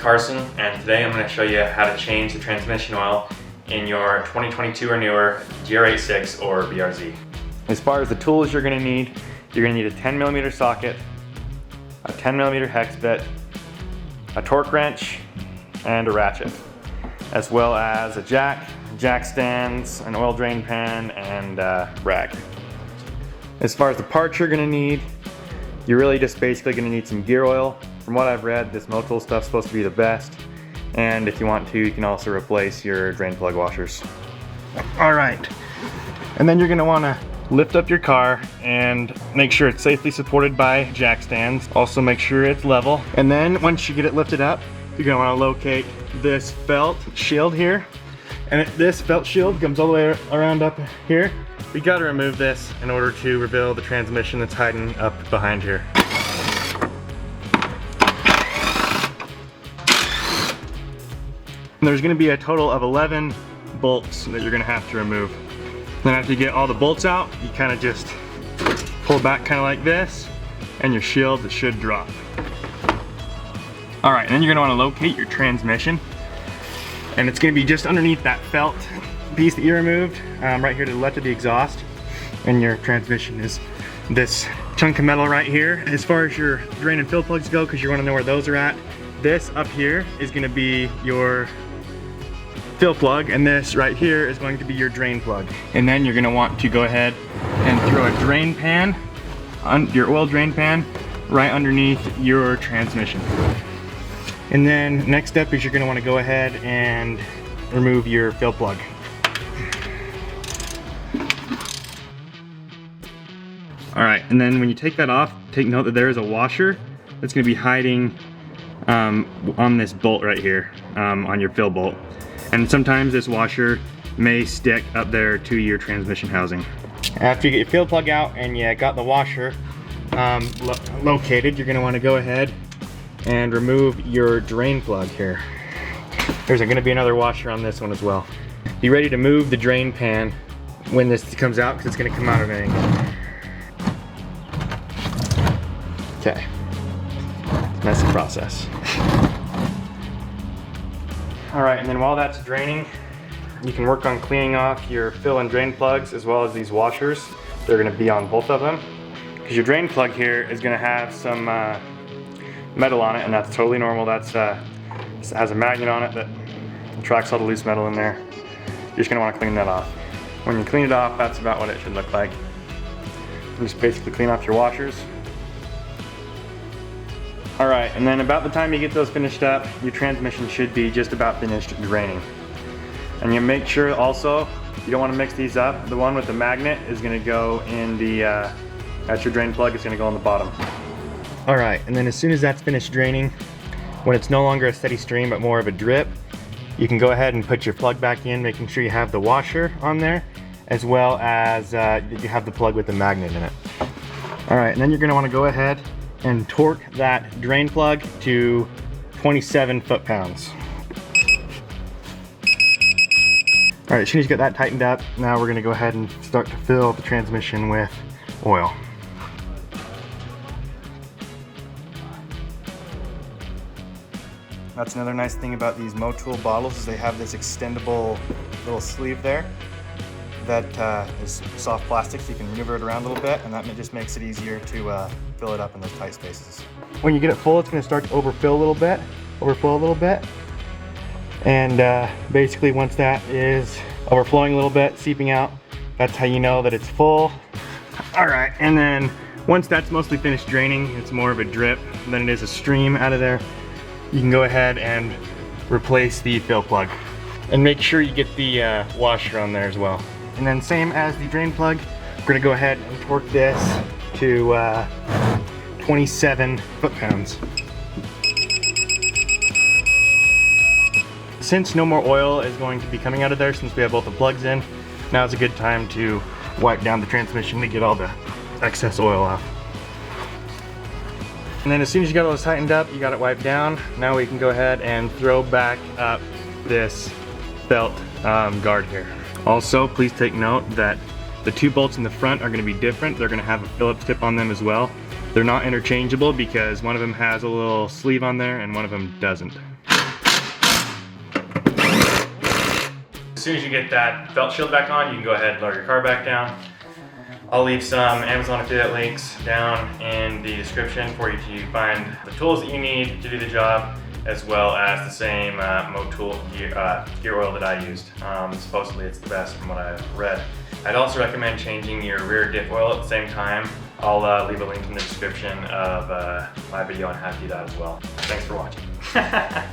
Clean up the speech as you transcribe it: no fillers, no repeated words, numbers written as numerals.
Carson, and today I'm going to show you how to change the transmission oil in your 2022 or newer GR86 or BRZ. As far as the tools you're going to need a 10mm socket, a 10mm hex bit, a torque wrench, and a ratchet, as well as a jack stands, an oil drain pan, and a rag. As far as the parts you're going to need, you're really just basically going to need some gear oil. From what I've read, this Motul stuff's supposed to be the best, and if you want to, you can also replace your drain plug washers. Alright, and then you're going to want to lift up your car and make sure it's safely supported by jack stands. Also make sure it's level, and then once you get it lifted up, you're going to want to locate this felt shield here, and this felt shield comes all the way around up here. We got to remove this in order to reveal the transmission that's hiding up behind here. There's going to be a total of 11 bolts that you're going to have to remove. Then after you get all the bolts out, you kind of just pull back kind of like this, and your shield should drop. Alright, and then you're going to want to locate your transmission, and it's going to be just underneath that felt piece that you removed, right here to the left of the exhaust. And your transmission is this chunk of metal right here. As far as your drain and fill plugs go, because you want to know where those are at, this up here is going to be your fill plug, and this right here is going to be your drain plug. And then you're going to want to go ahead and throw a drain pan, your oil drain pan, right underneath your transmission. And then next step is you're going to want to go ahead and remove your fill plug. Alright, and then when you take that off, take note that there is a washer that's going to be hiding on this bolt right here, on your fill bolt. And sometimes this washer may stick up there to your transmission housing. After you get your fill plug out and you got the washer located, you're going to want to go ahead and remove your drain plug here. There's going to be another washer on this one as well. Be ready to move the drain pan when this comes out, because it's going to come out of an angle. Okay, messy process. Alright, and then while that's draining, you can work on cleaning off your fill and drain plugs as well as these washers. They're going to be on both of them, because your drain plug here is going to have some metal on it, and that's totally normal. That's it has a magnet on it that attracts all the loose metal in there. You're just going to want to clean that off. When you clean it off, that's about what it should look like. You just basically clean off your washers. Alright, and then about the time you get those finished up, your transmission should be just about finished draining. And you make sure also, you don't want to mix these up. The one with the magnet is going to go in the, that's your drain plug, it's going to go on the bottom. Alright, and then as soon as that's finished draining, when it's no longer a steady stream but more of a drip, you can go ahead and put your plug back in, making sure you have the washer on there, as well as you have the plug with the magnet in it. Alright, and then you're going to want to go ahead and torque that drain plug to 27 foot-pounds. Alright, as soon as you get that tightened up, now we're going to go ahead and start to fill the transmission with oil. That's another nice thing about these Motul bottles, is they have this extendable little sleeve there that is soft plastic, so you can maneuver it around a little bit, and that just makes it easier to fill it up in those tight spaces. When you get it full, it's going to start to overflow a little bit, and basically once that is overflowing a little bit, seeping out, that's how you know that it's full. Alright, and then once that's mostly finished draining, it's more of a drip than it is a stream out of there, you can go ahead and replace the fill plug. And make sure you get the washer on there as well. And then same as the drain plug, we're going to go ahead and torque this to 27 foot-pounds. Since no more oil is going to be coming out of there, since we have both the plugs in, now's a good time to wipe down the transmission to get all the excess oil off. And then as soon as you got all this tightened up, you got it wiped down, now we can go ahead and throw back up this belt guard here. Also, please take note that the two bolts in the front are going to be different. They're going to have a Phillips tip on them as well. They're not interchangeable because one of them has a little sleeve on there and one of them doesn't. soon as you get that belt shield back on, you can go ahead and lower your car back down. I'll leave some Amazon affiliate links down in the description for you to find the tools that you need to do the job, as well as the same Motul gear oil that I used. Supposedly it's the best from what I've read. I'd also recommend changing your rear diff oil at the same time. I'll leave a link in the description of my video on how to do that as well. Thanks for watching.